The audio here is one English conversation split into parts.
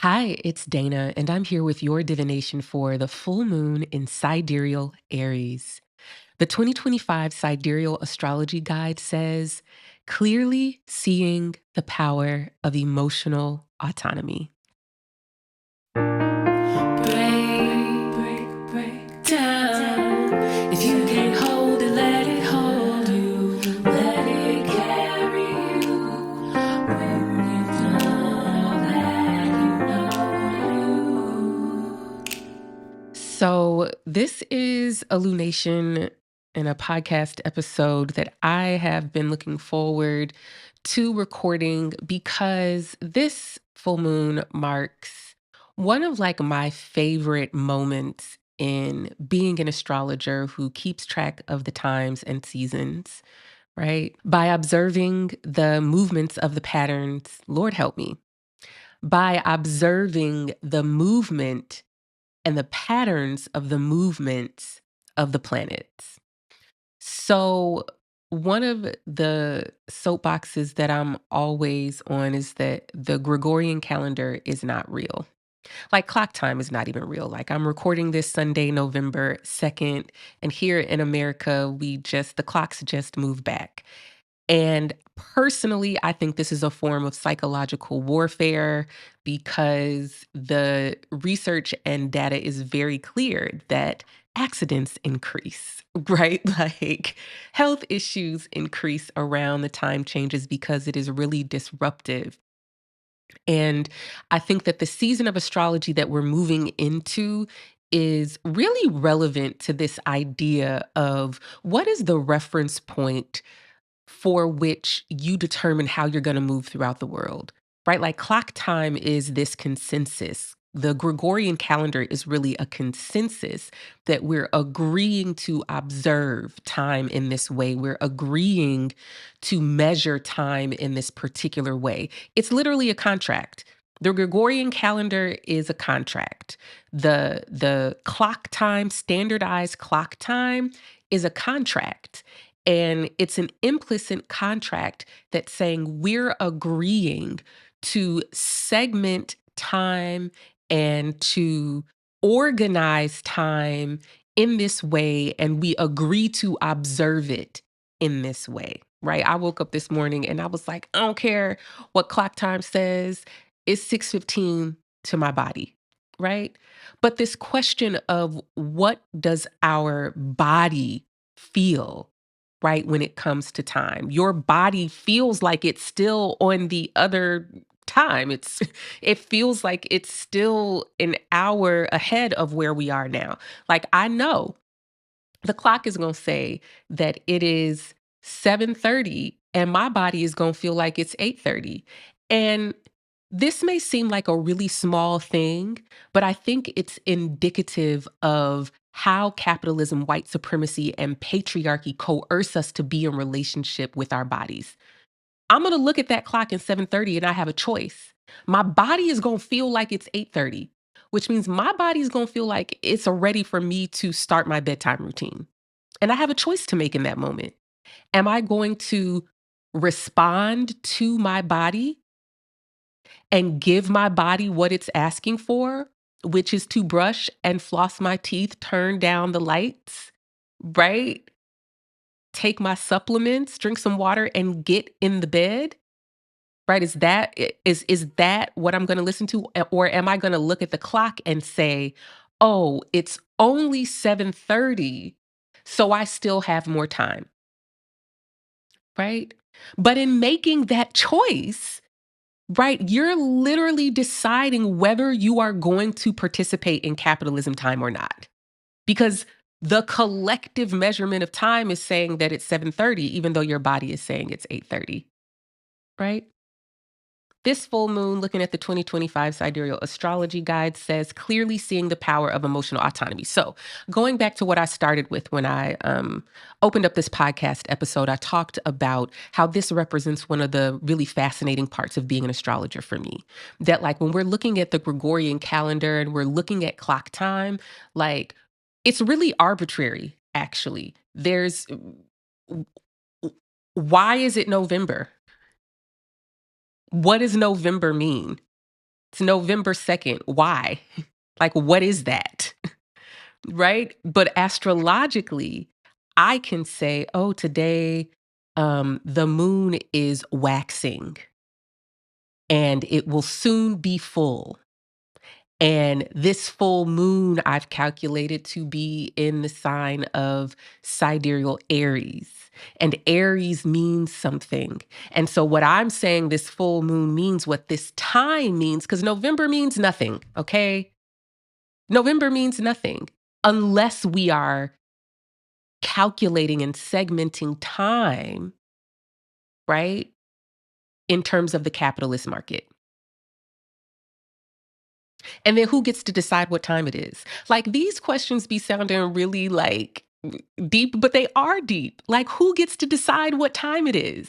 Hi, it's Dayna, and I'm here with your divination for the full moon in sidereal Aries. The 2025 Sidereal Astrology Guide says, clearly seeing the power of emotional autonomy. Break down. If you can't hold it, let it hold you. Let it carry you. When you've done all that you know you. So, this is a lunation and a podcast episode that I have been looking forward to recording because this full moon marks one of my favorite moments in being an astrologer who keeps track of the times and seasons, right? By observing the movements of the patterns, Lord help me, by observing the movement and the patterns of the movements of the planets. So, one of the soapboxes that I'm always on is that the Gregorian calendar is not real. Like clock time is not even real. Like I'm recording this Sunday, November 2nd, and here in America, the clocks just move back. And personally, I think this is a form of psychological warfare because the research and data is very clear that accidents increase, right? Like health issues increase around the time changes because it is really disruptive. And I think that the season of astrology that we're moving into is really relevant to this idea of what is the reference point for which you determine how you're going to move throughout the world, right? Like clock time is this consensus. The Gregorian calendar is really a consensus that we're agreeing to observe time in this way. We're agreeing to measure time in this particular way. It's literally a contract. The Gregorian calendar is a contract. The clock time, standardized clock time, is a contract. And it's an implicit contract that's saying we're agreeing to segment time and to organize time in this way. And we agree to observe it in this way, right? I woke up this morning and I was like, I don't care what clock time says, it's 6:15 to my body, right? But this question of what does our body feel, right, when it comes to time. Your body feels like it's still on the other time. It feels like it's still an hour ahead of where we are now. Like I know the clock is going to say that it is 7:30 and my body is going to feel like it's 8:30. And this may seem like a really small thing, but I think it's indicative of how capitalism, white supremacy, and patriarchy coerce us to be in relationship with our bodies. I'm going to look at that clock in 7:30 and I have a choice. My body is going to feel like it's 8:30, which means my body is going to feel like it's ready for me to start my bedtime routine. And I have a choice to make in that moment. Am I going to respond to my body and give my body what it's asking for, which is to brush and floss my teeth, turn down the lights, right? Take my supplements, drink some water, and get in the bed? Right? Is that what I'm gonna listen to? Or am I gonna look at the clock and say, "Oh, it's only 7:30, so I still have more time," right? But in making that choice, right, you're literally deciding whether you are going to participate in capitalism time or not. Because the collective measurement of time is saying that it's 7:30, even though your body is saying it's 8:30, right? This full moon, looking at the 2025 Sidereal Astrology Guide, says clearly seeing the power of emotional autonomy. So, going back to what I started with when I opened up this podcast episode, I talked about how this represents one of the really fascinating parts of being an astrologer for me. That, like, when we're looking at the Gregorian calendar and we're looking at clock time, like, it's really arbitrary, actually. Why is it November? What does November mean? It's November 2nd. Why? Like, what is that? Right? But astrologically, I can say, oh, today the moon is waxing and it will soon be full. And this full moon I've calculated to be in the sign of sidereal Aries. And Aries means something. And so what I'm saying this full moon means, what this time means, because November means nothing, okay? November means nothing unless we are calculating and segmenting time, right? In terms of the capitalist market. And then who gets to decide what time it is? Like, these questions be sounding really like deep, but they are deep. Like, who gets to decide what time it is?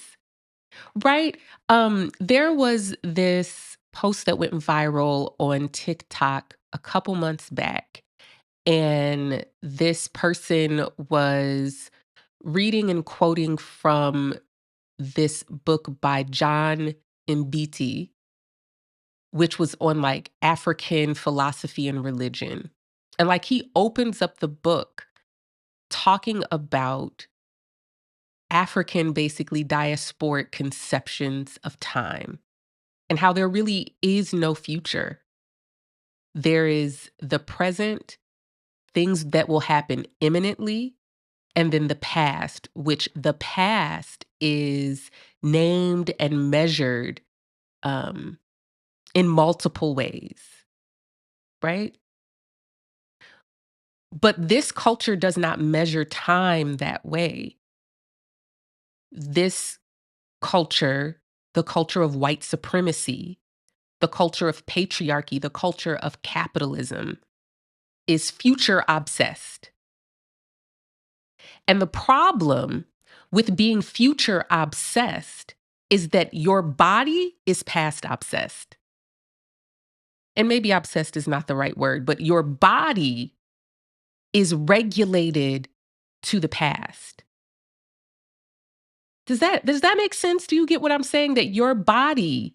Right? There was this post that went viral on TikTok a couple months back. And this person was reading and quoting from this book by John Mbiti, which was on like African philosophy and religion. And like he opens up the book talking about African, basically diasporic conceptions of time and how there really is no future. There is the present, things that will happen imminently, and then the past, which the past is named and measured um, in multiple ways, right? But this culture does not measure time that way. This culture, the culture of white supremacy, the culture of patriarchy, the culture of capitalism, is future obsessed. And the problem with being future obsessed is that your body is past obsessed. And maybe obsessed is not the right word, but your body is regulated to the past. Does that make sense? Do you get what I'm saying? That your body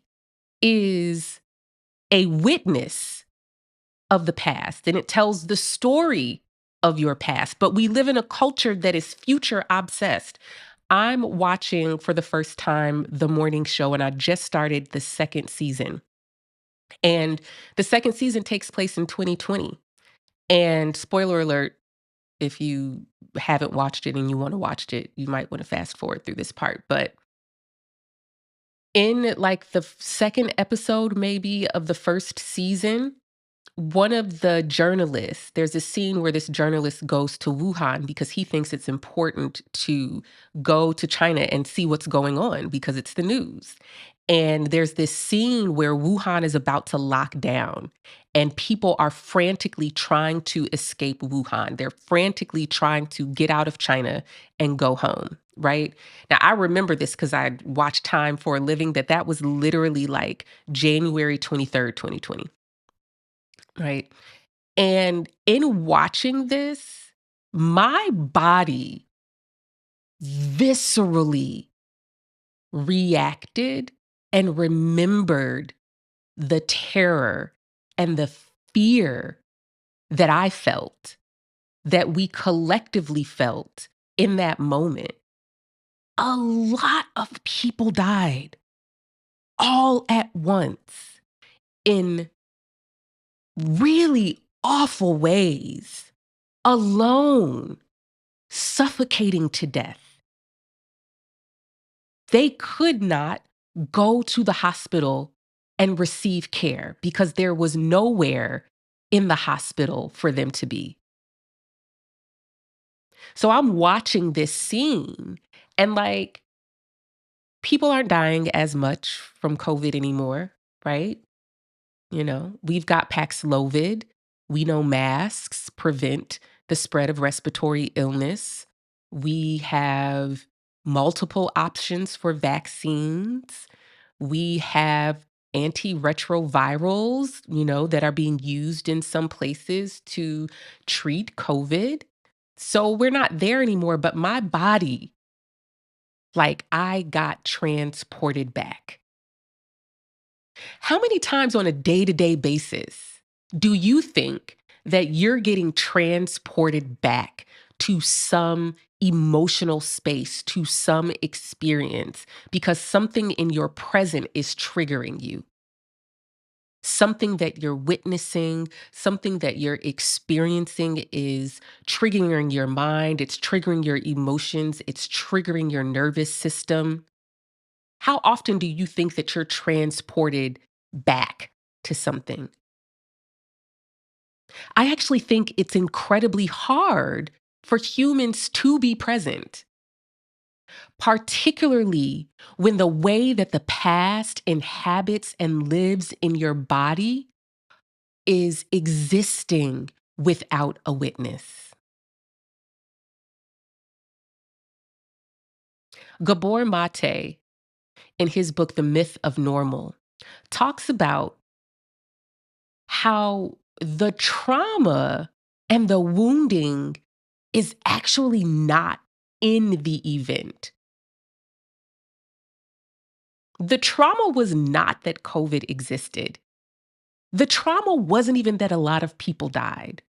is a witness of the past and it tells the story of your past. But we live in a culture that is future obsessed. I'm watching for the first time the morning show, and I just started the second season. And the second season takes place in 2020. And spoiler alert, if you haven't watched it and you want to watch it, you might want to fast forward through this part. But in like the second episode, maybe of the first season, one of the journalists, there's a scene where this journalist goes to Wuhan because he thinks it's important to go to China and see what's going on because it's the news. And there's this scene where Wuhan is about to lock down and people are frantically trying to escape Wuhan. They're frantically trying to get out of China and go home, right? Now, I remember this because I watched Time for a living, that was literally like January 23rd, 2020. Right. And in watching this, my body viscerally reacted and remembered the terror and the fear that I felt, that we collectively felt in that moment. A lot of people died all at once in really awful ways, alone, suffocating to death. They could not go to the hospital and receive care because there was nowhere in the hospital for them to be. So I'm watching this scene and like, people aren't dying as much from COVID anymore, right? You know, we've got Paxlovid. We know masks prevent the spread of respiratory illness. We have multiple options for vaccines. We have antiretrovirals, that are being used in some places to treat COVID. So we're not there anymore, but my body, like I got transported back. How many times on a day-to-day basis do you think that you're getting transported back to some emotional space, to some experience, because something in your present is triggering you? Something that you're witnessing, something that you're experiencing is triggering your mind, it's triggering your emotions, it's triggering your nervous system. How often do you think that you're transported back to something? I actually think it's incredibly hard for humans to be present, particularly when the way that the past inhabits and lives in your body is existing without a witness. Gabor Mate, in his book, The Myth of Normal, talks about how the trauma and the wounding is actually not in the event. The trauma was not that COVID existed. The trauma wasn't even that a lot of people died.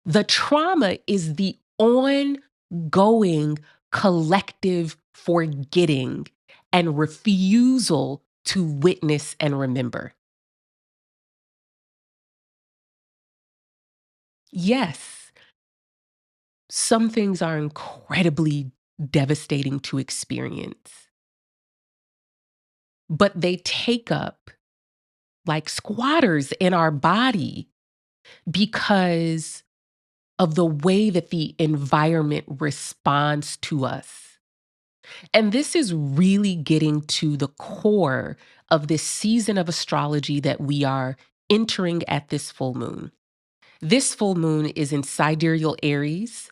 The trauma is the ongoing collective forgetting and refusal to witness and remember. Yes, some things are incredibly devastating to experience, but they take up like squatters in our body because of the way that the environment responds to us. And this is really getting to the core of this season of astrology that we are entering at this full moon. This full moon is in sidereal Aries,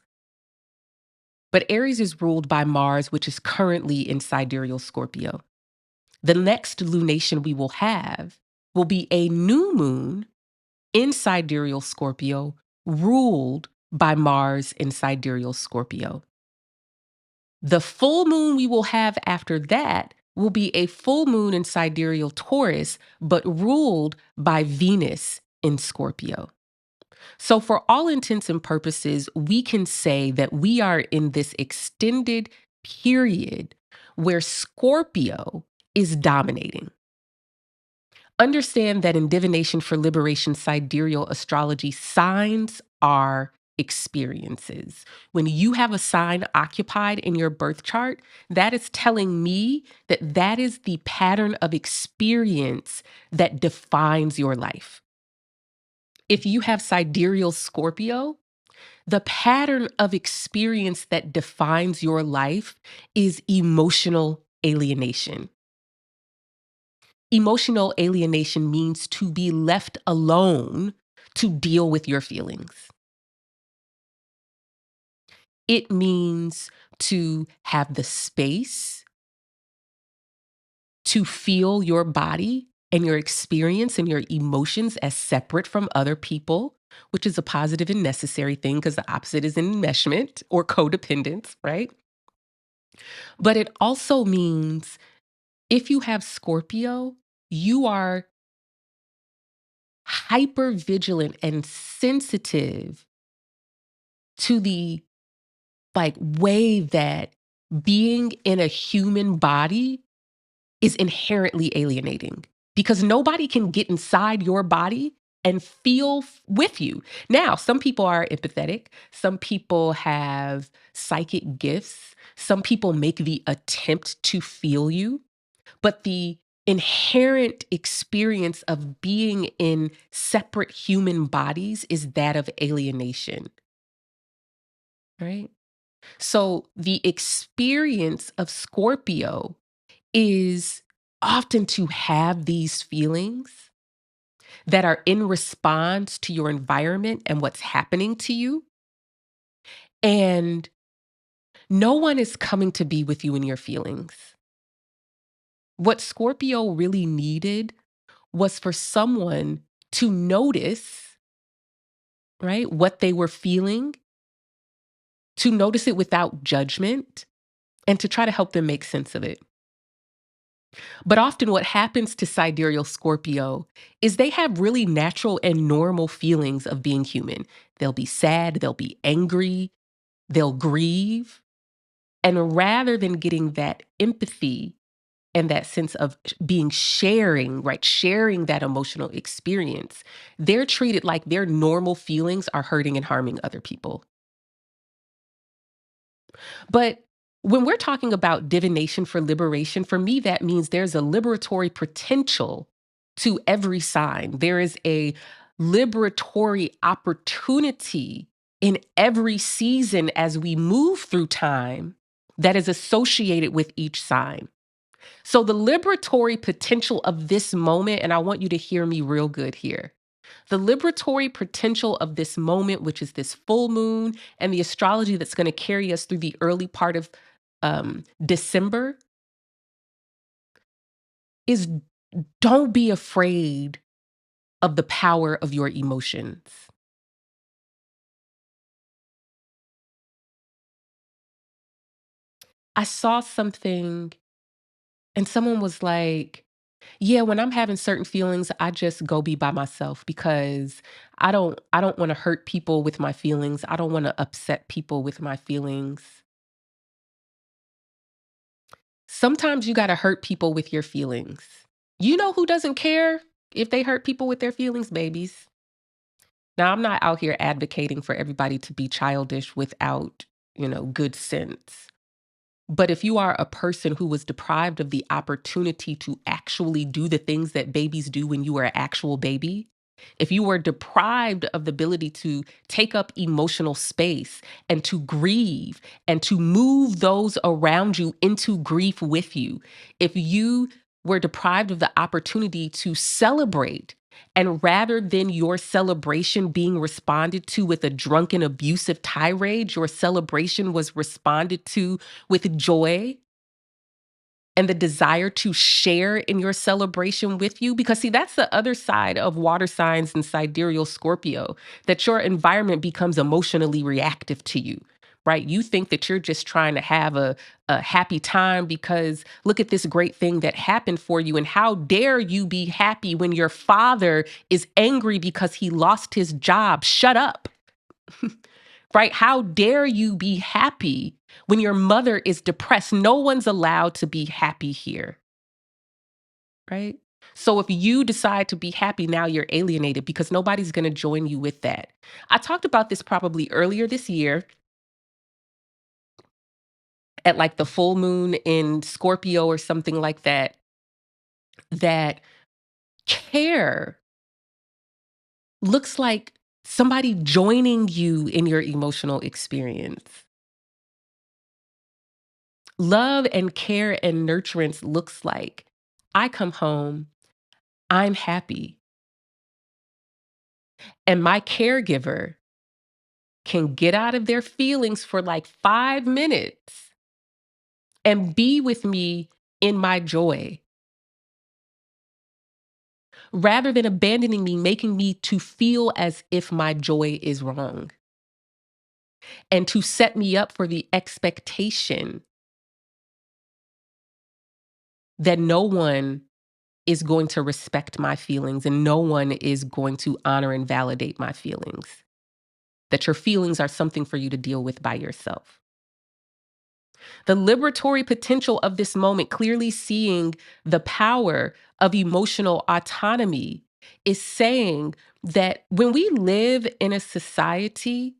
but Aries is ruled by Mars, which is currently in sidereal Scorpio. The next lunation we will have will be a new moon in sidereal Scorpio, ruled by Mars in sidereal Scorpio. The full moon we will have after that will be a full moon in sidereal Taurus, but ruled by Venus in Scorpio. So, for all intents and purposes, we can say that we are in this extended period where Scorpio is dominating. Understand that in Divination for Liberation Sidereal Astrology, signs are experiences. When you have a sign occupied in your birth chart, that is telling me that that is the pattern of experience that defines your life. If you have sidereal Scorpio, the pattern of experience that defines your life is emotional alienation. Emotional alienation means to be left alone to deal with your feelings. It means to have the space to feel your body and your experience and your emotions as separate from other people, which is a positive and necessary thing because the opposite is enmeshment or codependence, right? But it also means if you have Scorpio, you are hyper vigilant and sensitive to the like way that being in a human body is inherently alienating because nobody can get inside your body and feel with you. Now, some people are empathetic, some people have psychic gifts, some people make the attempt to feel you, but the inherent experience of being in separate human bodies is that of alienation, right? So the experience of Scorpio is often to have these feelings that are in response to your environment and what's happening to you. And no one is coming to be with you in your feelings. What Scorpio really needed was for someone to notice, right, what they were feeling, to notice it without judgment, and to try to help them make sense of it. But often what happens to sidereal Scorpio is they have really natural and normal feelings of being human. They'll be sad, they'll be angry, they'll grieve. And rather than getting that empathy and that sense of being sharing, right? Sharing that emotional experience, they're treated like their normal feelings are hurting and harming other people. But when we're talking about divination for liberation, for me, that means there's a liberatory potential to every sign. There is a liberatory opportunity in every season as we move through time that is associated with each sign. So, the liberatory potential of this moment, and I want you to hear me real good here. The liberatory potential of this moment, which is this full moon, and the astrology that's going to carry us through the early part of December, is don't be afraid of the power of your emotions. I saw something and someone was like, yeah, when I'm having certain feelings, I just go be by myself because I don't want to hurt people with my feelings. I don't want to upset people with my feelings. Sometimes you got to hurt people with your feelings. You know who doesn't care if they hurt people with their feelings, babies. Now, I'm not out here advocating for everybody to be childish without, good sense. But if you are a person who was deprived of the opportunity to actually do the things that babies do when you are an actual baby, if you were deprived of the ability to take up emotional space and to grieve and to move those around you into grief with you, if you were deprived of the opportunity to celebrate, and rather than your celebration being responded to with a drunken, abusive tirade, your celebration was responded to with joy and the desire to share in your celebration with you. Because, see, that's the other side of water signs and sidereal Scorpio, that your environment becomes emotionally reactive to you. Right? You think that you're just trying to have a happy time because look at this great thing that happened for you. And how dare you be happy when your father is angry because he lost his job? Shut up. Right? How dare you be happy when your mother is depressed? No one's allowed to be happy here, right? So if you decide to be happy now, you're alienated because nobody's going to join you with that. I talked about this probably earlier this year at like the full moon in Scorpio or something like that, that care looks like somebody joining you in your emotional experience. Love and care and nurturance looks like I come home, I'm happy, and my caregiver can get out of their feelings for like 5 minutes and be with me in my joy rather than abandoning me, making me to feel as if my joy is wrong and to set me up for the expectation that no one is going to respect my feelings and no one is going to honor and validate my feelings. That your feelings are something for you to deal with by yourself. The liberatory potential of this moment, clearly seeing the power of emotional autonomy, is saying that when we live in a society,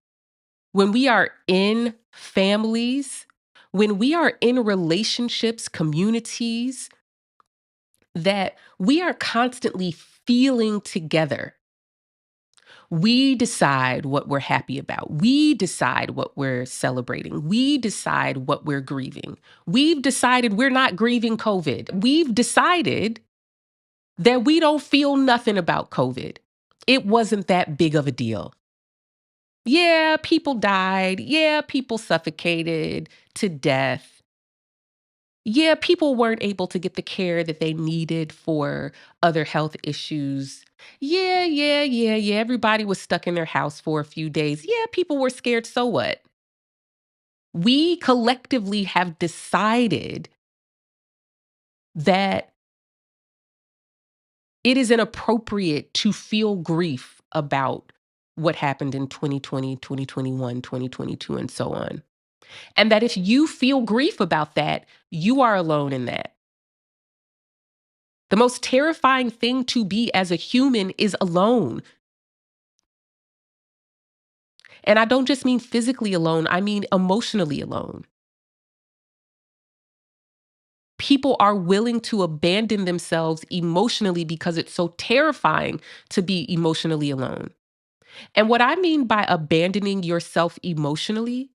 when we are in families, when we are in relationships, communities, that we are constantly feeling together. We decide what we're happy about. We decide what we're celebrating. We decide what we're grieving. We've decided we're not grieving COVID. We've decided that we don't feel nothing about COVID. It wasn't that big of a deal. Yeah, people died. Yeah, people suffocated to death. Yeah, people weren't able to get the care that they needed for other health issues. Yeah. Everybody was stuck in their house for a few days. Yeah, people were scared. So what? We collectively have decided that it is inappropriate to feel grief about what happened in 2020, 2021, 2022, and so on. And that if you feel grief about that, you are alone in that. The most terrifying thing to be as a human is alone. And I don't just mean physically alone, I mean emotionally alone. People are willing to abandon themselves emotionally because it's so terrifying to be emotionally alone. And what I mean by abandoning yourself emotionally,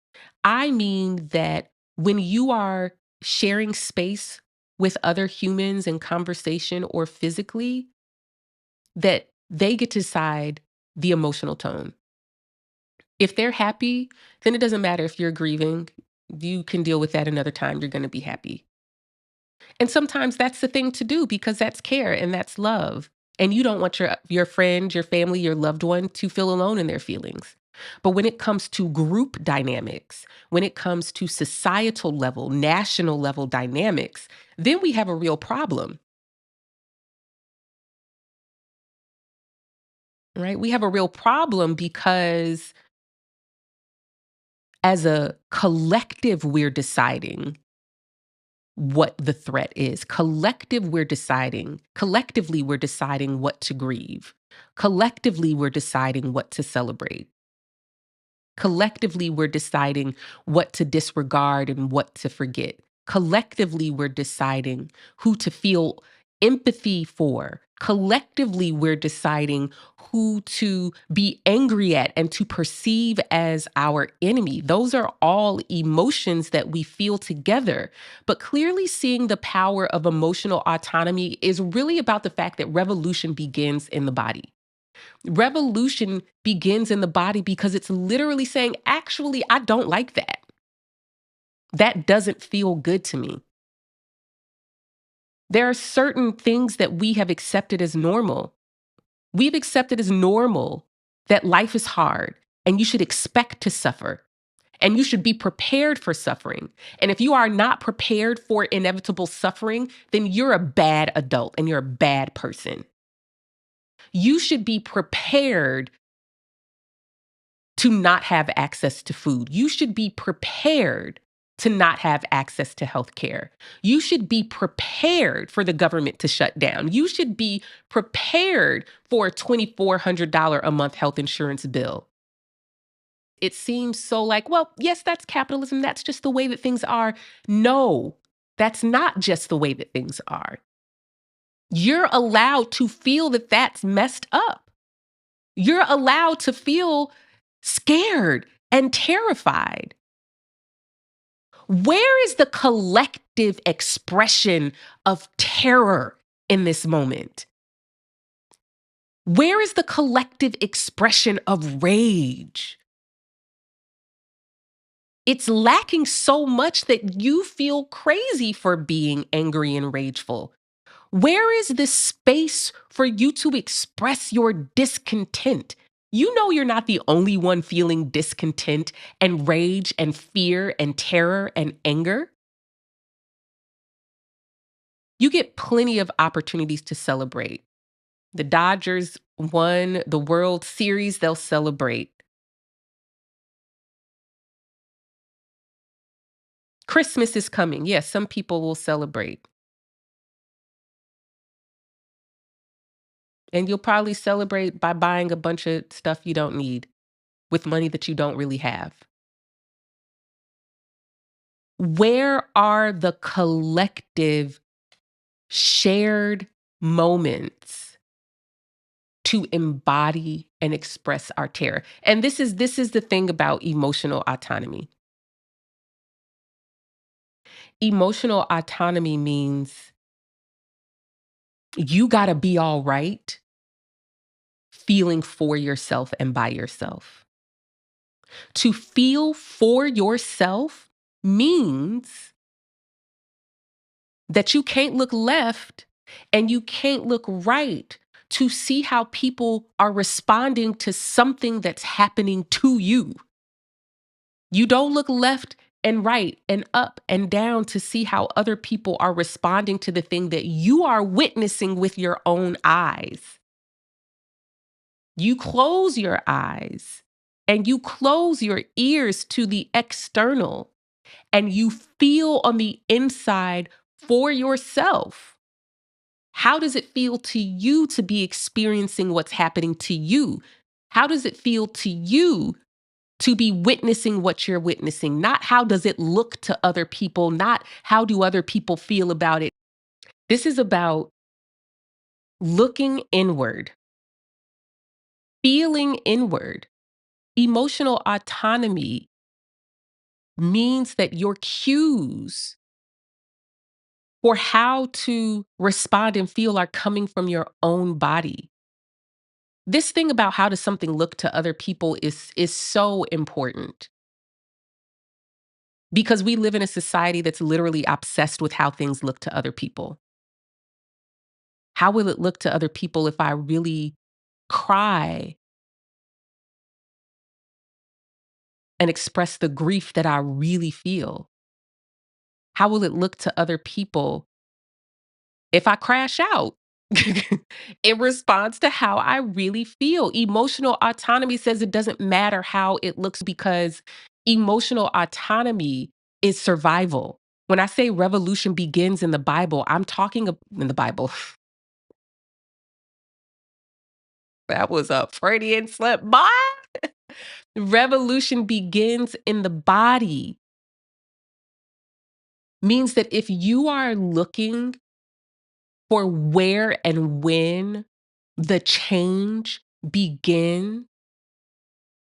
I mean that when you are sharing space with other humans in conversation or physically, that they get to decide the emotional tone. If they're happy, then it doesn't matter if you're grieving. You can deal with that another time. You're going to be happy. And sometimes that's the thing to do because that's care and that's love. And you don't want your friend, your family, your loved one to feel alone in their feelings. But when it comes to group dynamics, when it comes to societal level, national level dynamics, then we have a real problem, right? We have a real problem because as a collective, we're deciding what the threat is. Collectively, we're deciding what to grieve. Collectively, we're deciding what to celebrate. Collectively, we're deciding what to disregard and what to forget. Collectively, we're deciding who to feel empathy for. Collectively, we're deciding who to be angry at and to perceive as our enemy. Those are all emotions that we feel together. But clearly, seeing the power of emotional autonomy is really about the fact that revolution begins in the body. Revolution begins in the body because it's literally saying, actually, I don't like that. That doesn't feel good to me. There are certain things that we have accepted as normal. We've accepted as normal that life is hard and you should expect to suffer and you should be prepared for suffering. And if you are not prepared for inevitable suffering, then you're a bad adult and you're a bad person. You should be prepared to not have access to food. You should be prepared to not have access to health care. You should be prepared for the government to shut down. You should be prepared for a $2,400 a month health insurance bill. It seems so like, well, yes, that's capitalism. That's just the way that things are. No, that's not just the way that things are. You're allowed to feel that that's messed up. You're allowed to feel scared and terrified. Where is the collective expression of terror in this moment? Where is the collective expression of rage? It's lacking so much that you feel crazy for being angry and rageful. Where is this space for you to express your discontent? You know you're not the only one feeling discontent and rage and fear and terror and anger. You get plenty of opportunities to celebrate. The Dodgers won the World Series, they'll celebrate. Christmas is coming. Yes, some people will celebrate. And you'll probably celebrate by buying a bunch of stuff you don't need with money that you don't really have. Where are the collective shared moments to embody and express our terror? And this is the thing about emotional autonomy. Emotional autonomy means you got to be all right feeling for yourself and by yourself. To feel for yourself means that you can't look left and you can't look right to see how people are responding to something that's happening to you. You don't look left and right and up and down to see how other people are responding to the thing that you are witnessing with your own eyes. You close your eyes and you close your ears to the external and you feel on the inside for yourself. How does it feel to you to be experiencing what's happening to you? How does it feel to you to be witnessing what you're witnessing? Not how does it look to other people, not how do other people feel about it. This is about looking inward, feeling inward. Emotional autonomy means that your cues for how to respond and feel are coming from your own body. This thing about how does something look to other people is so important because we live in a society that's literally obsessed with how things look to other people. How will it look to other people if I really cry and express the grief that I really feel? How will it look to other people if I crash out in response to how I really feel? Emotional autonomy says it doesn't matter how it looks because emotional autonomy is survival. When I say revolution begins in the Bible, I'm talking in the Bible. That was a Freudian slip, boy. Revolution begins in the body means that if you are looking for where and when the change begin,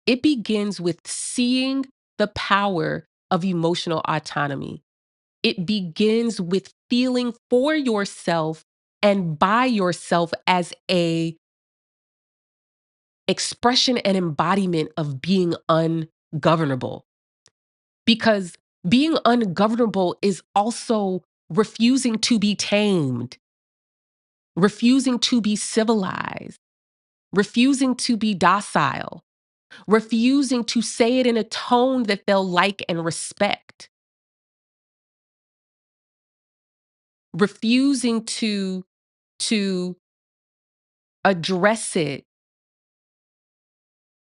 it begins with seeing the power of emotional autonomy. It begins with feeling for yourself and by yourself as a expression and embodiment of being ungovernable. Because being ungovernable is also refusing to be tamed, refusing to be civilized, refusing to be docile, refusing to say it in a tone that they'll like and respect, refusing to address it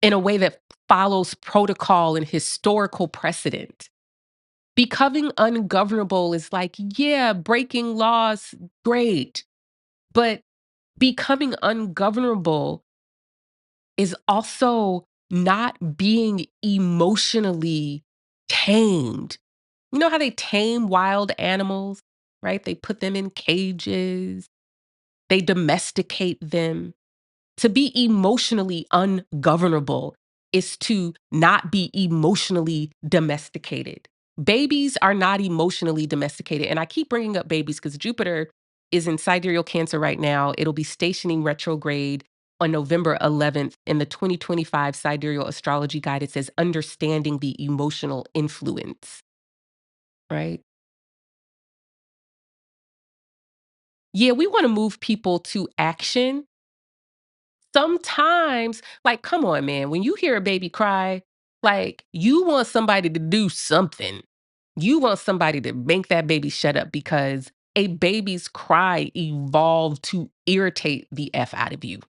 in a way that follows protocol and historical precedent. Becoming ungovernable is like, yeah, breaking laws, great. But becoming ungovernable is also not being emotionally tamed. You know how they tame wild animals, right? They put them in cages, they domesticate them. To be emotionally ungovernable is to not be emotionally domesticated. Babies are not emotionally domesticated. And I keep bringing up babies because Jupiter is in sidereal Cancer right now. It'll be stationing retrograde on November 11th in the 2025 Sidereal Astrology Guide. It says understanding the emotional influence, right? Yeah, we want to move people to action. Sometimes, like, come on, man, when you hear a baby cry, like, you want somebody to do something. You want somebody to make that baby shut up because a baby's cry evolved to irritate the F out of you,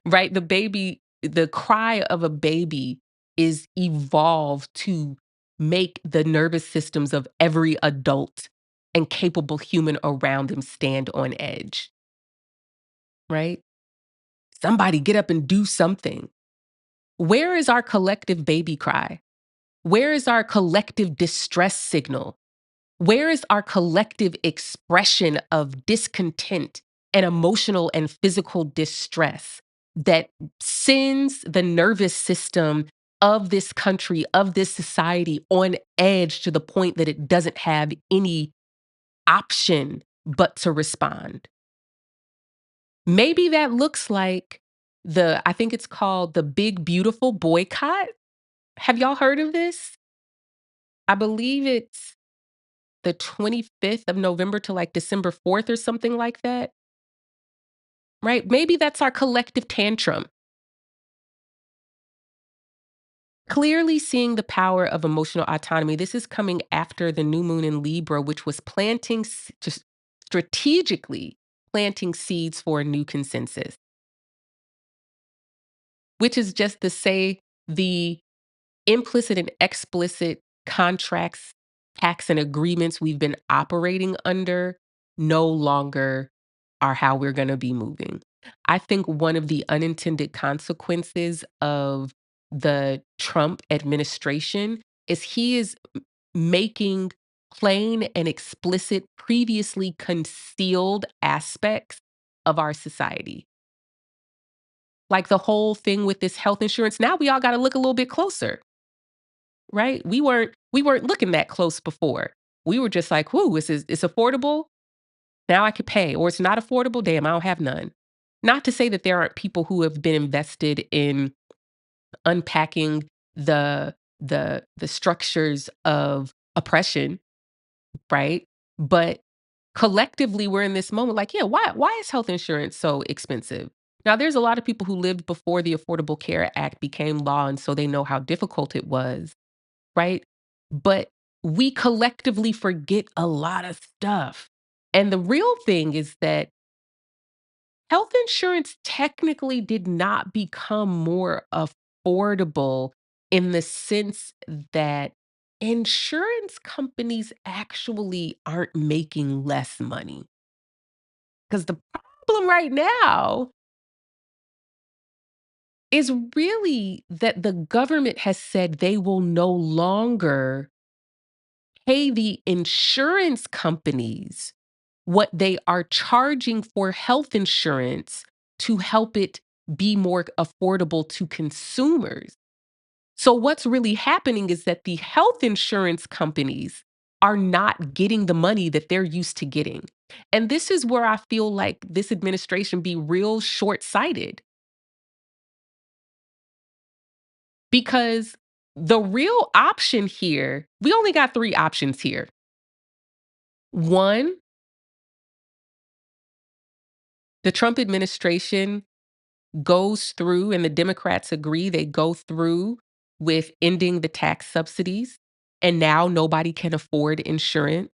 right? The cry of a baby is evolved to make the nervous systems of every adult and capable human around them stand on edge, right? Somebody get up and do something. Where is our collective baby cry? Where is our collective distress signal? Where is our collective expression of discontent and emotional and physical distress that sends the nervous system of this country, of this society on edge to the point that it doesn't have any option but to respond? Maybe that looks like I think it's called the Big Beautiful Boycott. Have y'all heard of this? I believe it's the 25th of November to like December 4th or something like that, right? Maybe that's our collective tantrum. Clearly seeing the power of emotional autonomy. This is coming after the new moon in Libra, which was just strategically planting seeds for a new consensus, which is just to say the implicit and explicit contracts, acts, and agreements we've been operating under no longer are how we're going to be moving. I think one of the unintended consequences of the Trump administration is he is making plain and explicit previously concealed aspects of our society. Like the whole thing with this health insurance. Now we all got to look a little bit closer, right? We weren't looking that close before. We were just like, "Whoo, it's affordable. Now I could pay." Or it's not affordable. Damn, I don't have none. Not to say that there aren't people who have been invested in unpacking the structures of oppression, right? But collectively we're in this moment like, yeah, why is health insurance so expensive? Now there's a lot of people who lived before the Affordable Care Act became law and so they know how difficult it was, right? But we collectively forget a lot of stuff. And the real thing is that health insurance technically did not become more affordable in the sense that insurance companies actually aren't making less money. Because the problem right now is really that the government has said they will no longer pay the insurance companies what they are charging for health insurance to help it be more affordable to consumers. So, what's really happening is that the health insurance companies are not getting the money that they're used to getting. And this is where I feel like this administration be real short sighted because the real option here, we only got three options here. One, the Trump administration goes through and the Democrats agree, they go through with ending the tax subsidies, and now nobody can afford insurance.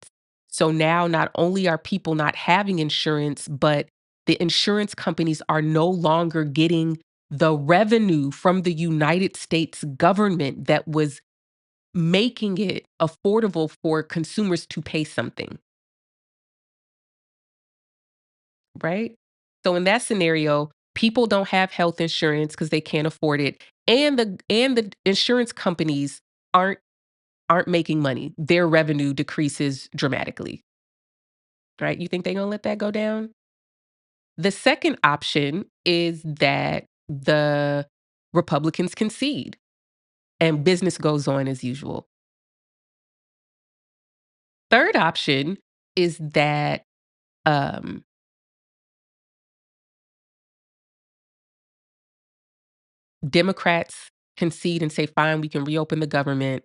So now not only are people not having insurance, but the insurance companies are no longer getting the revenue from the United States government that was making it affordable for consumers to pay something, right? So in that scenario, people don't have health insurance because they can't afford it, and the insurance companies aren't aren't making money. Their revenue decreases dramatically, right? You think they're gonna let that go down? The second option is that the Republicans concede and business goes on as usual. Third option is that um, Democrats concede and say, fine, we can reopen the government.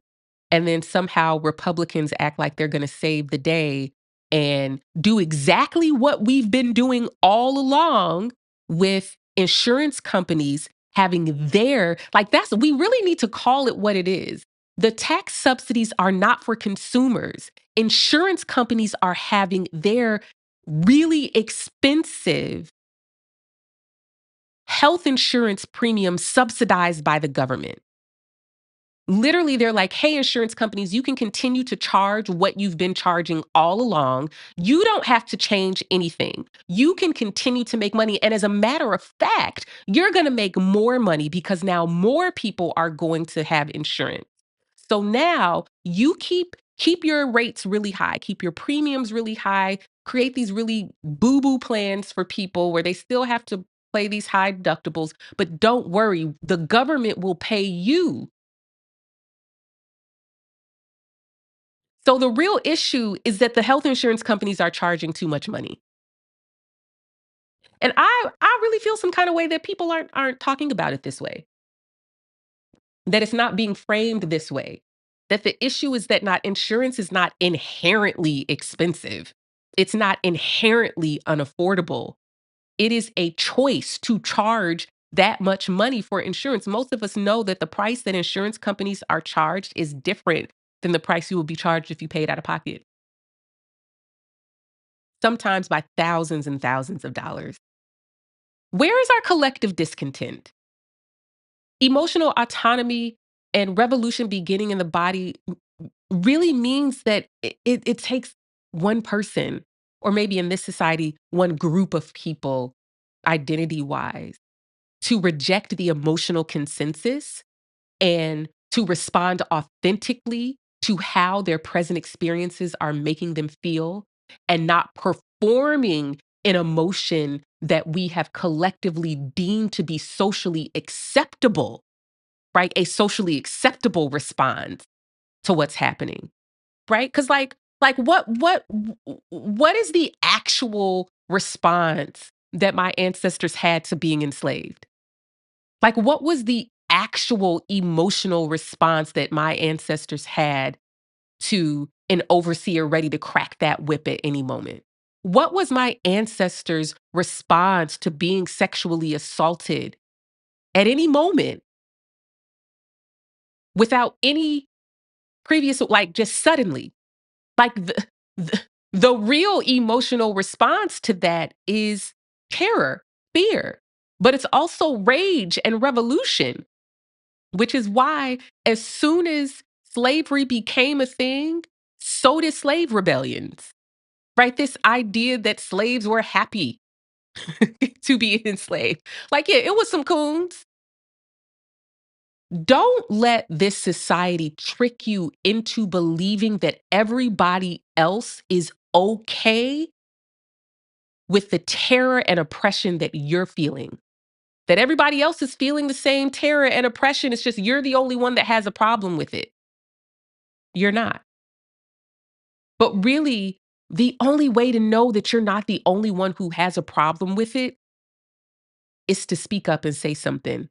And then somehow Republicans act like they're going to save the day and do exactly what we've been doing all along with insurance companies having we really need to call it what it is. The tax subsidies are not for consumers. Insurance companies are having their really expensive health insurance premiums subsidized by the government. Literally, they're like, hey, insurance companies, you can continue to charge what you've been charging all along. You don't have to change anything. You can continue to make money. And as a matter of fact, you're going to make more money because now more people are going to have insurance. So now you keep your rates really high, keep your premiums really high, create these really boo-boo plans for people where they still have to play these high deductibles, but don't worry, the government will pay you. So the real issue is that the health insurance companies are charging too much money. And I really feel some kind of way that people aren't talking about it this way. That it's not being framed this way. That the issue is that not insurance is not inherently expensive. It's not inherently unaffordable. It is a choice to charge that much money for insurance. Most of us know that the price that insurance companies are charged is different than the price you will be charged if you paid out of pocket, sometimes by thousands and thousands of dollars. Where is our collective discontent? Emotional autonomy and revolution beginning in the body really means that it takes one person, or maybe in this society, one group of people, identity wise, to reject the emotional consensus and to respond authentically to how their present experiences are making them feel, and not performing an emotion that we have collectively deemed to be socially acceptable, right? A socially acceptable response to what's happening, right? Because what is the actual response that my ancestors had to being enslaved? Like, what was the actual emotional response that my ancestors had to an overseer ready to crack that whip at any moment? What was my ancestors' response to being sexually assaulted at any moment without any previous, like, just suddenly? Like, the real emotional response to that is terror, fear, but it's also rage and revolution. Which is why, as soon as slavery became a thing, so did slave rebellions, right? This idea that slaves were happy to be enslaved. Like, yeah, it was some coons. Don't let this society trick you into believing that everybody else is okay with the terror and oppression that you're feeling. That everybody else is feeling the same terror and oppression. It's just you're the only one that has a problem with it. You're not. But really, the only way to know that you're not the only one who has a problem with it is to speak up and say something,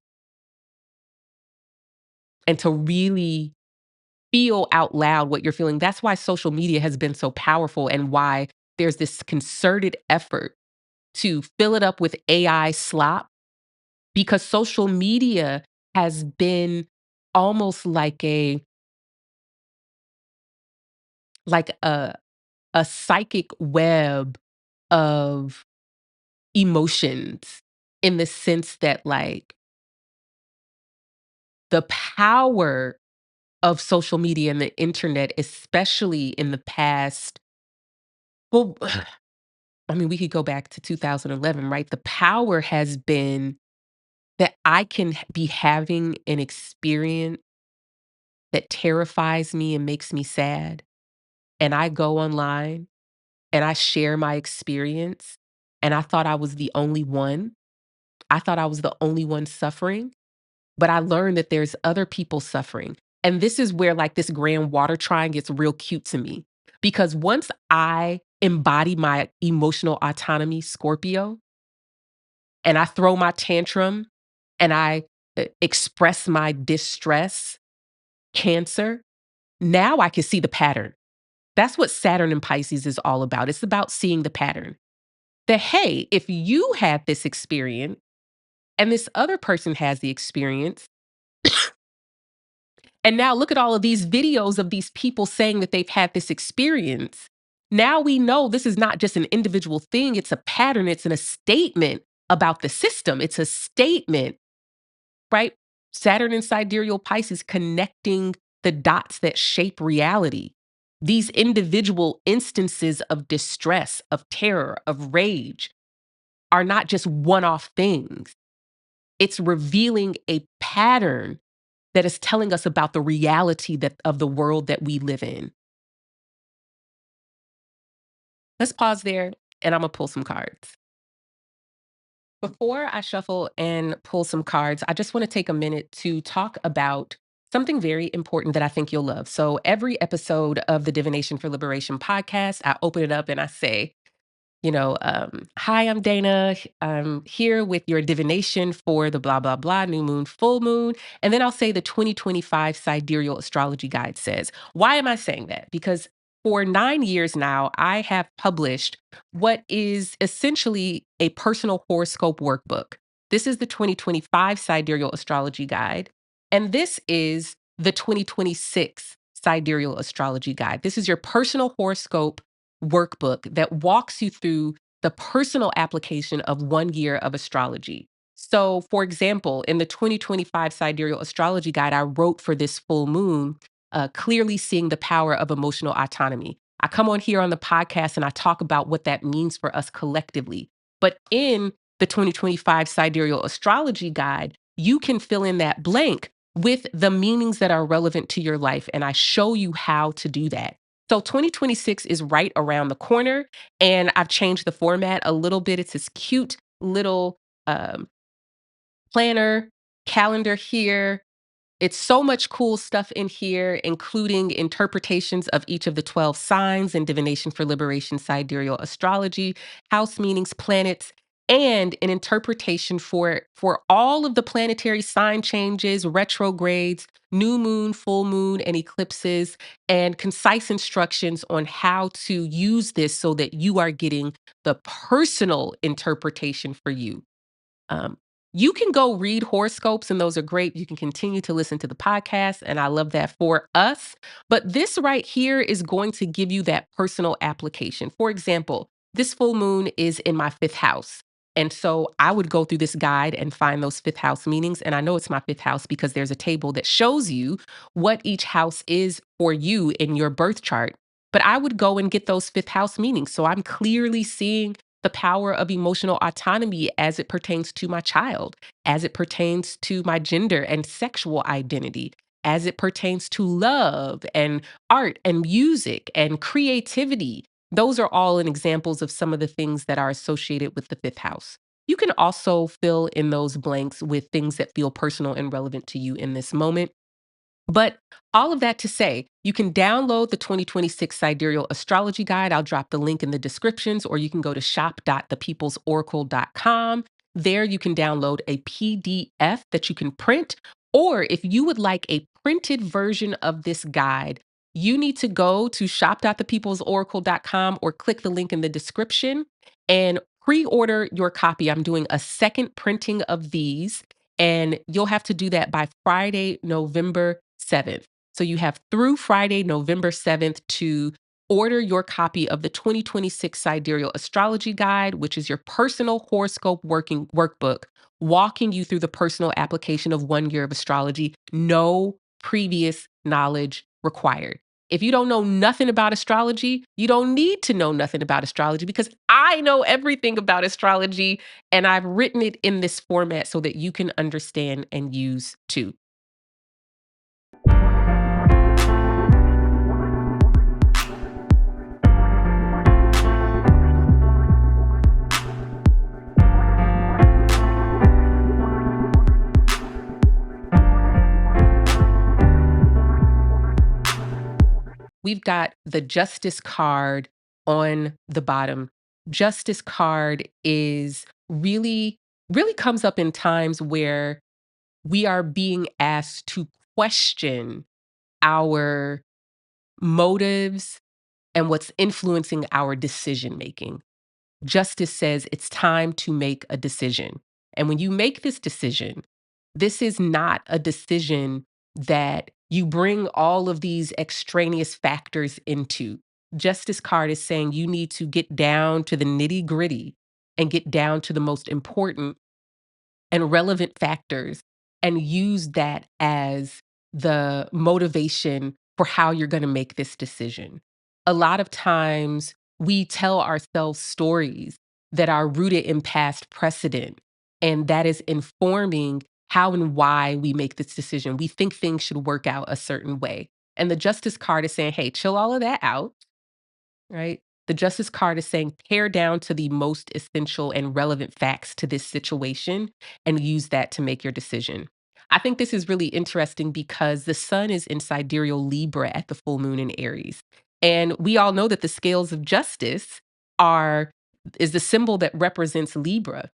and to really feel out loud what you're feeling. That's why social media has been so powerful, and why there's this concerted effort to fill it up with AI slop, because social media has been almost like a psychic web of emotions, in the sense that, like, the power of social media and the internet, especially in the past, well, I mean, we could go back to 2011, right? The power has been that I can be having an experience that terrifies me and makes me sad, and I go online and I share my experience, and I thought I was the only one. I thought I was the only one suffering. But I learned that there's other people suffering. And this is where, like, this grand water trine gets real cute to me. Because once I embody my emotional autonomy, Scorpio, and I throw my tantrum and I express my distress, Cancer, now I can see the pattern. That's what Saturn and Pisces is all about. It's about seeing the pattern. That, hey, if you had this experience and this other person has the experience, and now look at all of these videos of these people saying that they've had this experience. Now we know this is not just an individual thing, it's a pattern, it's a statement about the system. It's a statement, right? Saturn and sidereal Pisces connecting the dots that shape reality. These individual instances of distress, of terror, of rage are not just one off things. It's revealing a pattern that is telling us about the reality that of the world that we live in. Let's pause there, and I'm gonna pull some cards. Before I shuffle and pull some cards, I just want to take a minute to talk about something very important that I think you'll love. So, every episode of the Divination for Liberation podcast, I open it up and I say, hi, I'm Dayna. I'm here with your divination for the blah, blah, blah, new moon, full moon. And then I'll say the 2025 Sidereal Astrology Guide says. Why am I saying that? Because for 9 years now, I have published what is essentially a personal horoscope workbook. This is the 2025 Sidereal Astrology Guide. And this is the 2026 Sidereal Astrology Guide. This is your personal horoscope workbook that walks you through the personal application of 1 year of astrology. So, for example, in the 2025 Sidereal Astrology Guide, I wrote for this full moon, clearly seeing the power of emotional autonomy. I come on here on the podcast and I talk about what that means for us collectively. But in the 2025 Sidereal Astrology Guide, you can fill in that blank with the meanings that are relevant to your life. And I show you how to do that. So 2026 is right around the corner, and I've changed the format a little bit. It's this cute little um, planner, calendar here. It's so much cool stuff in here, including interpretations of each of the 12 signs in Divination for Liberation, Sidereal Astrology, house meanings, planets, and an interpretation for all of the planetary sign changes, retrogrades, new moon, full moon, and eclipses, and concise instructions on how to use this so that you are getting the personal interpretation for you. Um, you can go read horoscopes, and those are great. You can continue to listen to the podcast, and I love that for us. But this right here is going to give you that personal application. For example, this full moon is in my fifth house. And so I would go through this guide and find those fifth house meanings. And I know it's my fifth house because there's a table that shows you what each house is for you in your birth chart. But I would go and get those fifth house meanings. So I'm clearly seeing the power of emotional autonomy as it pertains to my child, as it pertains to my gender and sexual identity, as it pertains to love and art and music and creativity. Those are all in examples of some of the things that are associated with the fifth house. You can also fill in those blanks with things that feel personal and relevant to you in this moment. But all of that to say, you can download the 2026 Sidereal Astrology Guide. I'll drop the link in the descriptions, or you can go to shop.thepeoplesoracle.com. There you can download a PDF that you can print. Or if you would like a printed version of this guide, you need to go to shop.thepeoplesoracle.com or click the link in the description and pre-order your copy. I'm doing a second printing of these, and you'll have to do that by Friday, November 7th. So you have through Friday, November 7th to order your copy of the 2026 Sidereal Astrology Guide, which is your personal horoscope working workbook, walking you through the personal application of 1 year of astrology. No previous knowledge required. If you don't know nothing about astrology, you don't need to know nothing about astrology because I know everything about astrology and I've written it in this format so that you can understand and use too. We've got the Justice card on the bottom. Justice card is really comes up in times where we are being asked to question our motives and what's influencing our decision making. Justice says it's time to make a decision. And when you make this decision, this is not a decision that you bring all of these extraneous factors into. Justice card is saying you need to get down to the nitty gritty and get down to the most important and relevant factors and use that as the motivation for how you're going to make this decision. A lot of times we tell ourselves stories that are rooted in past precedent, and that is informing how and why we make this decision. We think things should work out a certain way. And the justice card is saying, hey, chill all of that out, right? The justice card is saying pare down to the most essential and relevant facts to this situation and use that to make your decision. I think this is really interesting because the sun is in sidereal Libra at the full moon in Aries. And we all know that the scales of justice are is the symbol that represents Libra.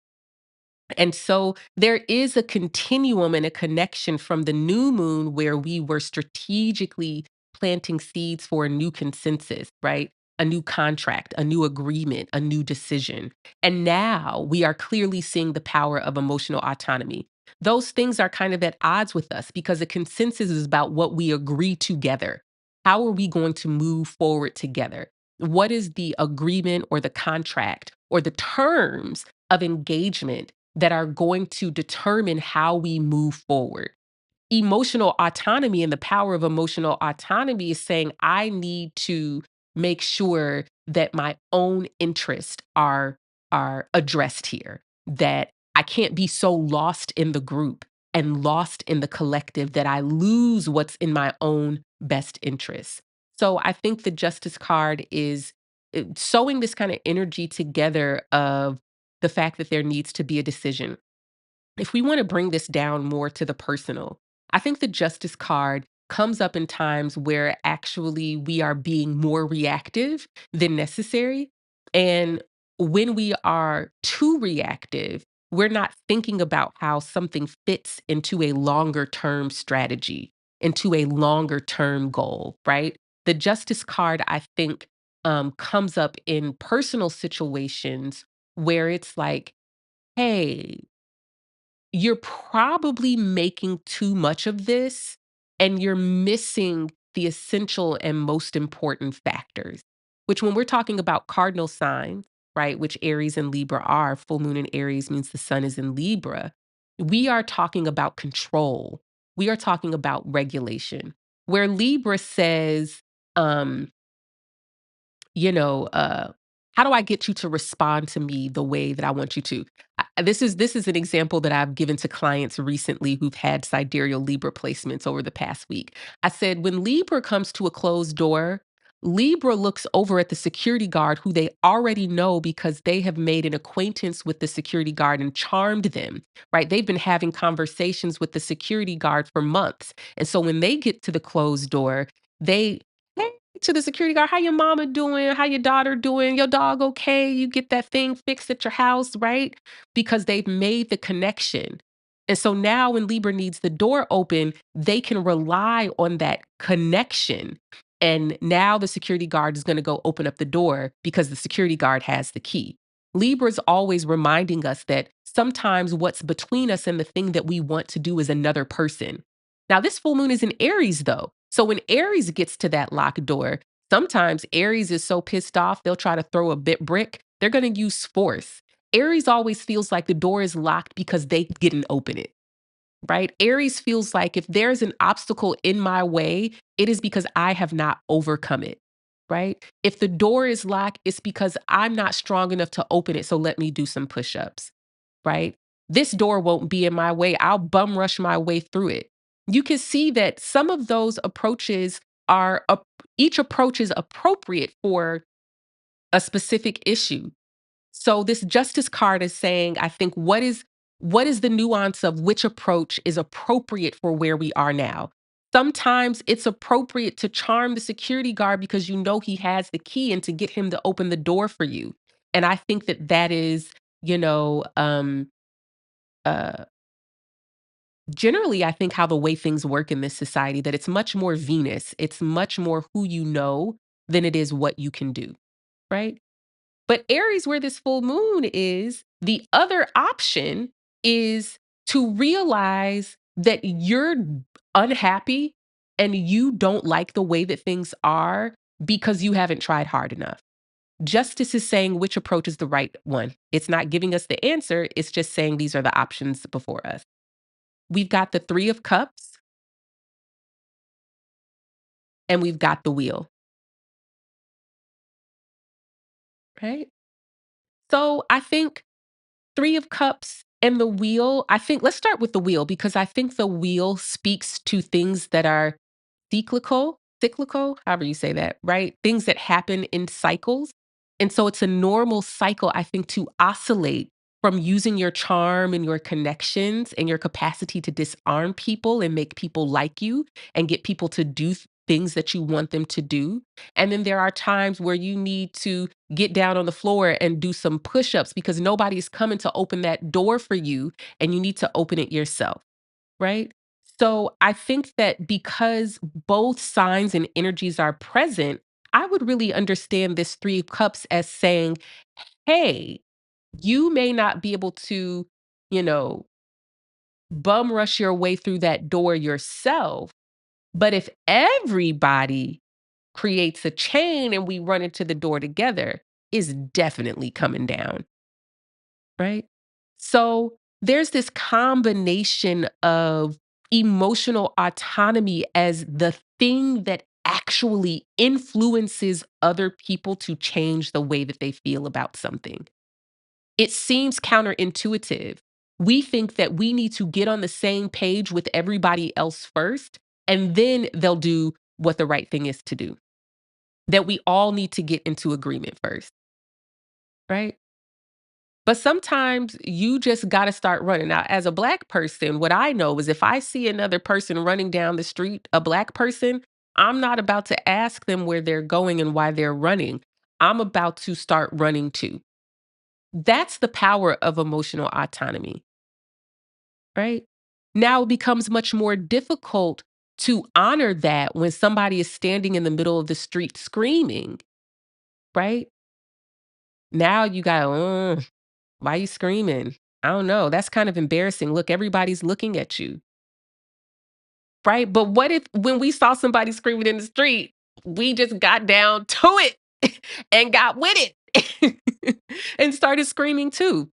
And so there is a continuum and a connection from the new moon where we were strategically planting seeds for a new consensus, right? a new contract, a new agreement, a new decision. And now we are clearly seeing the power of emotional autonomy. Those things are kind of at odds with us because the consensus is about what we agree together. How are we going to move forward together? What is the agreement or the contract or the terms of engagement that are going to determine how we move forward? Emotional autonomy and the power of emotional autonomy is saying, I need to make sure that my own interests are addressed here, that I can't be so lost in the group and lost in the collective that I lose what's in my own best interest. So I think the justice card is sewing this kind of energy together of the fact that there needs to be a decision. If we want to bring this down more to the personal, I think the justice card comes up in times where actually we are being more reactive than necessary. And when we are too reactive, we're not thinking about how something fits into a longer term strategy, into a longer term goal, right? The justice card, I think, comes up in personal situations where it's like, hey, you're probably making too much of this and you're missing the essential and most important factors, which when we're talking about cardinal signs, right, which Aries and Libra are, full moon in Aries means the sun is in Libra. We are talking about control. We are talking about regulation. Where Libra says, um, how do I get you to respond to me the way that I want you to? This is an example that I've given to clients recently who've had sidereal Libra placements over the past week. I said, when Libra comes to a closed door, Libra looks over at the security guard who they already know because they have made an acquaintance with the security guard and charmed them, right? They've been having conversations with the security guard for months. And so when they get to the closed door, they "Hey," to the security guard, "How your mama doing? How your daughter doing? Your dog okay? You get that thing fixed at your house," right? Because they've made the connection. And so now when Libra needs the door open, they can rely on that connection. And now the security guard is going to go open up the door because the security guard has the key. Libra's always reminding us that sometimes what's between us and the thing that we want to do is another person. Now, this full moon is in Aries, though. So when Aries gets to that locked door, sometimes Aries is so pissed off, they'll try to throw a bit brick. They're going to use force. Aries always feels like the door is locked because they didn't open it, right? Aries feels like if there's an obstacle in my way, it is because I have not overcome it, right? If the door is locked, it's because I'm not strong enough to open it. So let me do some push ups, right? This door won't be in my way. I'll bum rush my way through it. You can see that some of those approaches each approach is appropriate for a specific issue. So this justice card is saying, I think, what is the nuance of which approach is appropriate for where we are now? Sometimes it's appropriate to charm the security guard because you know he has the key and to get him to open the door for you. And I think that that is, you know, uh, generally, I think how the way things work in this society, that it's much more Venus. It's much more who you know than it is what you can do, right? But Aries, where this full moon is, the other option is to realize that you're unhappy and you don't like the way that things are because you haven't tried hard enough. Justice is saying which approach is the right one. It's not giving us the answer, it's just saying these are the options before us. We've got the 3 of cups and we've got the wheel, right? So I think 3 of Cups and the wheel, I think let's start with the wheel because I think the wheel speaks to things that are cyclical, however you say that, right? Things that happen in cycles. And so it's a normal cycle, I think, to oscillate from using your charm and your connections and your capacity to disarm people and make people like you and get people to do things that you want them to do. And then there are times where you need to get down on the floor and do some push-ups because nobody's coming to open that door for you and you need to open it yourself, right? So I think that because both signs and energies are present, I would really understand this 3 of cups as saying, "Hey, you may not be able to, you know, bum rush your way through that door yourself, but if everybody creates a chain and we run into the door together, it's definitely coming down." Right? So there's this combination of emotional autonomy as the thing that actually influences other people to change the way that they feel about something. It seems counterintuitive. We think that we need to get on the same page with everybody else first, and then they'll do what the right thing is to do. That we all need to get into agreement first, right? But sometimes you just gotta start running. Now, as a Black person, what I know is if I see another person running down the street, a Black person, I'm not about to ask them where they're going and why they're running. I'm about to start running too. That's the power of emotional autonomy, right? Now it becomes much more difficult to honor that when somebody is standing in the middle of the street screaming, right? Now you got, why you screaming? I don't know. That's kind of embarrassing. Look, everybody's looking at you, right? But what if when we saw somebody screaming in the street, we just got down to it and got with it and started screaming too,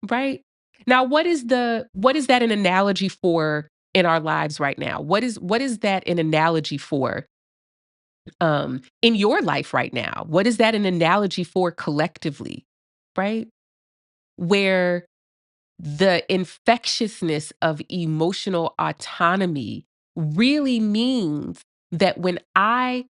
right? Now, what is that an analogy for in our lives right now? What is that an analogy for in your life right now? What is that an analogy for collectively, right? Where the infectiousness of emotional autonomy really means that when I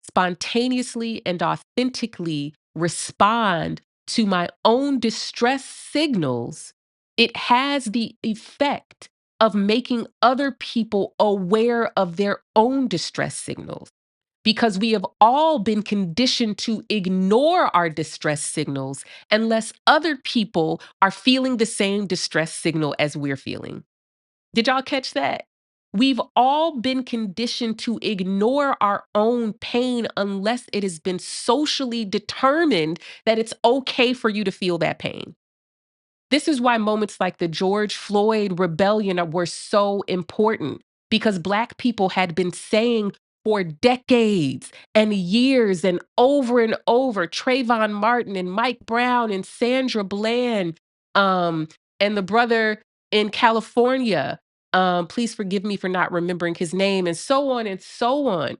spontaneously and authentically respond to my own distress signals, it has the effect of making other people aware of their own distress signals. Because we have all been conditioned to ignore our distress signals unless other people are feeling the same distress signal as we're feeling. Did y'all catch that? We've all been conditioned to ignore our own pain unless it has been socially determined that it's okay for you to feel that pain. This is why moments like the George Floyd rebellion were so important because Black people had been saying for decades and years and over, Trayvon Martin and Mike Brown and Sandra Bland, um, and the brother in California. Please forgive me for not remembering his name, and so on and so on.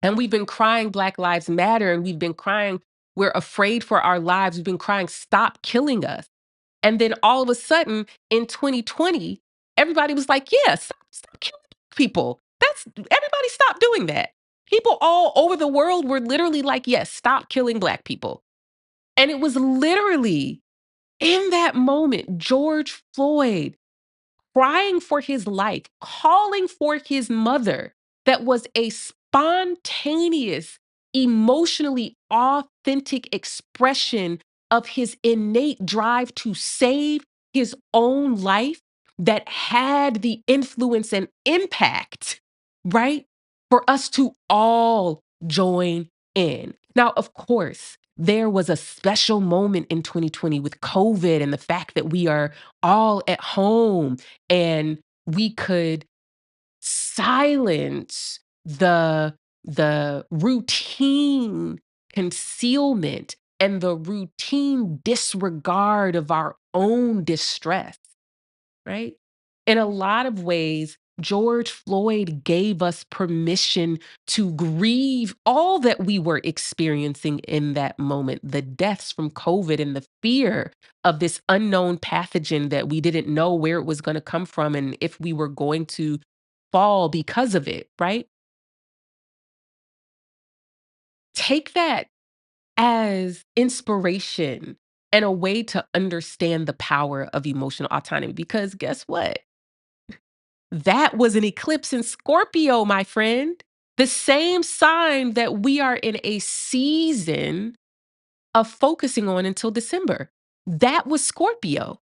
And we've been crying Black Lives Matter, and we've been crying, we're afraid for our lives. We've been crying, stop killing us. And then all of a sudden in 2020, everybody was like, yeah, stop killing people. Everybody stop doing that. People all over the world were literally like, yes, stop killing Black people. And it was literally in that moment, George Floyd crying for his life, calling for his mother, that was a spontaneous, emotionally authentic expression of his innate drive to save his own life that had the influence and impact, right? For us to all join in. Now, of course, there was a special moment in 2020 with COVID and the fact that we are all at home and we could silence the routine concealment and the routine disregard of our own distress, right? In a lot of ways, George Floyd gave us permission to grieve all that we were experiencing in that moment, the deaths from COVID and the fear of this unknown pathogen that we didn't know where it was going to come from and if we were going to fall because of it, right? Take that as inspiration and a way to understand the power of emotional autonomy because guess what? That was an eclipse in Scorpio, my friend. The same sign that we are in a season of focusing on until December. That was Scorpio,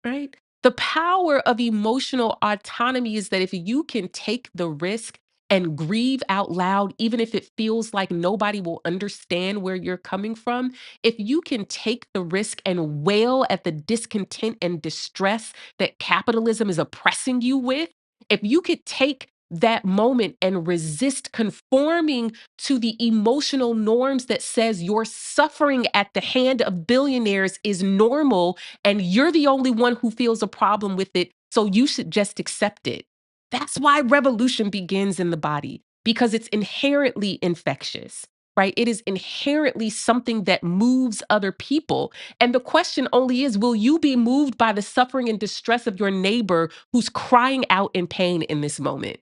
right? The power of emotional autonomy is that if you can take the risk and grieve out loud, even if it feels like nobody will understand where you're coming from, if you can take the risk and wail at the discontent and distress that capitalism is oppressing you with, if you could take that moment and resist conforming to the emotional norms that says your suffering at the hand of billionaires is normal and you're the only one who feels a problem with it, so you should just accept it. That's why revolution begins in the body, because it's inherently infectious, right? It is inherently something that moves other people. And the question only is, will you be moved by the suffering and distress of your neighbor who's crying out in pain in this moment?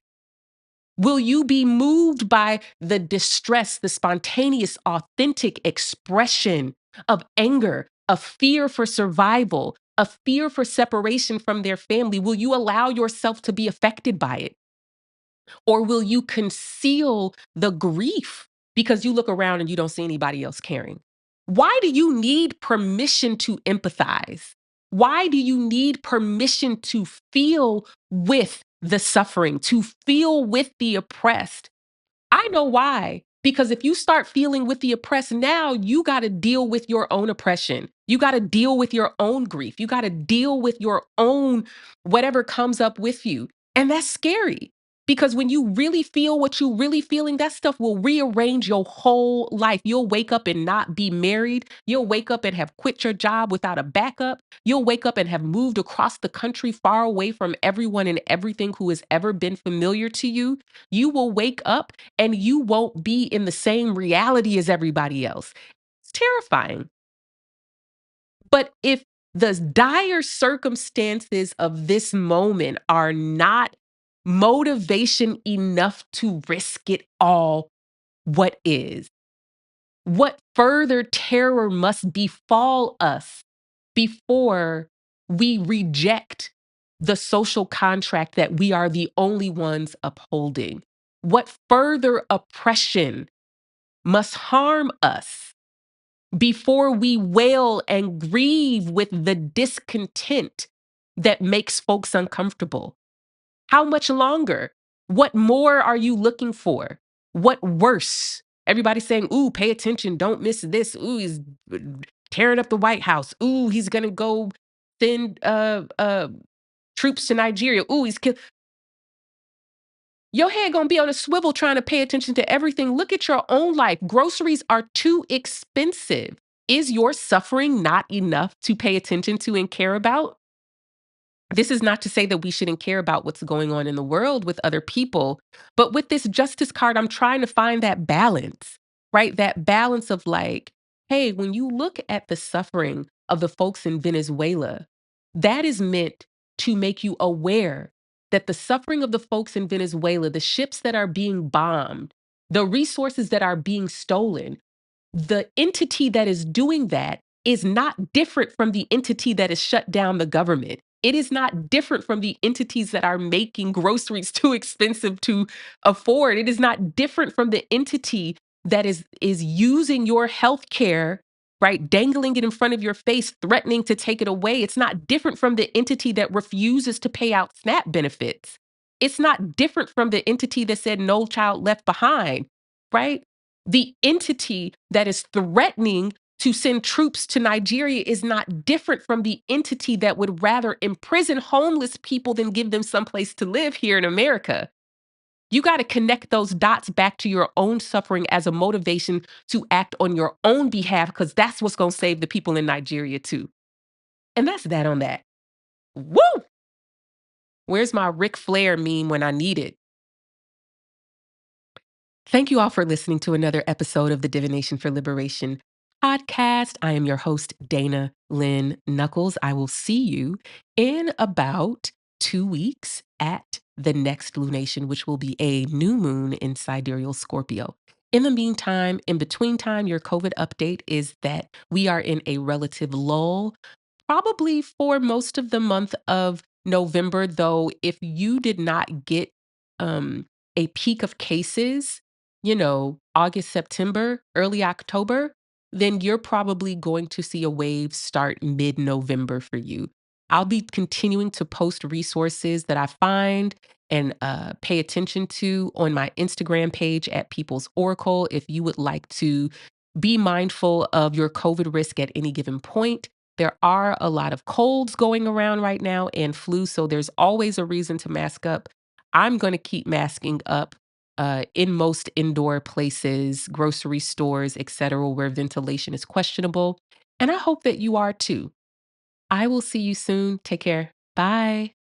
Will you be moved by the distress, the spontaneous, authentic expression of anger, of fear for survival, of fear for separation from their family? Will you allow yourself to be affected by it? Or will you conceal the grief because you look around and you don't see anybody else caring? Why do you need permission to empathize? Why do you need permission to feel with the suffering, to feel with the oppressed? I know why. Because if you start feeling with the oppressed now, you got to deal with your own oppression. You got to deal with your own grief. You got to deal with your own whatever comes up with you. And that's scary. Because when you really feel what you really feeling, that stuff will rearrange your whole life. You'll wake up and not be married. You'll wake up and have quit your job without a backup. You'll wake up and have moved across the country far away from everyone and everything who has ever been familiar to you. You will wake up and you won't be in the same reality as everybody else. It's terrifying. But if the dire circumstances of this moment are not motivation enough to risk it all, what is? What further terror must befall us before we reject the social contract that we are the only ones upholding? What further oppression must harm us before we wail and grieve with the discontent that makes folks uncomfortable? How much longer? What more are you looking for? What worse? Everybody's saying, ooh, pay attention, don't miss this. Ooh, he's tearing up the White House. Ooh, he's gonna go send troops to Nigeria. Ooh, he's kill. Your head gonna be on a swivel trying to pay attention to everything. Look at your own life. Groceries are too expensive. Is your suffering not enough to pay attention to and care about? This is not to say that we shouldn't care about what's going on in the world with other people, but with this justice card, I'm trying to find that balance, right? That balance of like, hey, when you look at the suffering of the folks in Venezuela, that is meant to make you aware that the suffering of the folks in Venezuela, the ships that are being bombed, the resources that are being stolen, the entity that is doing that is not different from the entity that has shut down the government. It is not different from the entities that are making groceries too expensive to afford. It is not different from the entity that is using your health care, right? Dangling it in front of your face, threatening to take it away. It's not different from the entity that refuses to pay out SNAP benefits. It's not different from the entity that said no child left behind, right? The entity that is threatening to send troops to Nigeria is not different from the entity that would rather imprison homeless people than give them someplace to live here in America. You got to connect those dots back to your own suffering as a motivation to act on your own behalf, because that's what's going to save the people in Nigeria too. And that's that on that. Woo! Where's my Ric Flair meme when I need it? Thank you all for listening to another episode of the Divination for Liberation podcast. I am your host, Dayna Lynn Nuckolls. I will see you in about 2 weeks at the next lunation, which will be a new moon in sidereal Scorpio. In the meantime, in between time, your COVID update is that we are in a relative lull, probably for most of the month of November, though if you did not get a peak of cases, August, September, early October, then you're probably going to see a wave start mid-November for you. I'll be continuing to post resources that I find and pay attention to on my Instagram page at People's Oracle if you would like to be mindful of your COVID risk at any given point. There are a lot of colds going around right now and flu, so there's always a reason to mask up. I'm going to keep masking up in most indoor places, grocery stores, etc., where ventilation is questionable. And I hope that you are too. I will see you soon. Take care. Bye.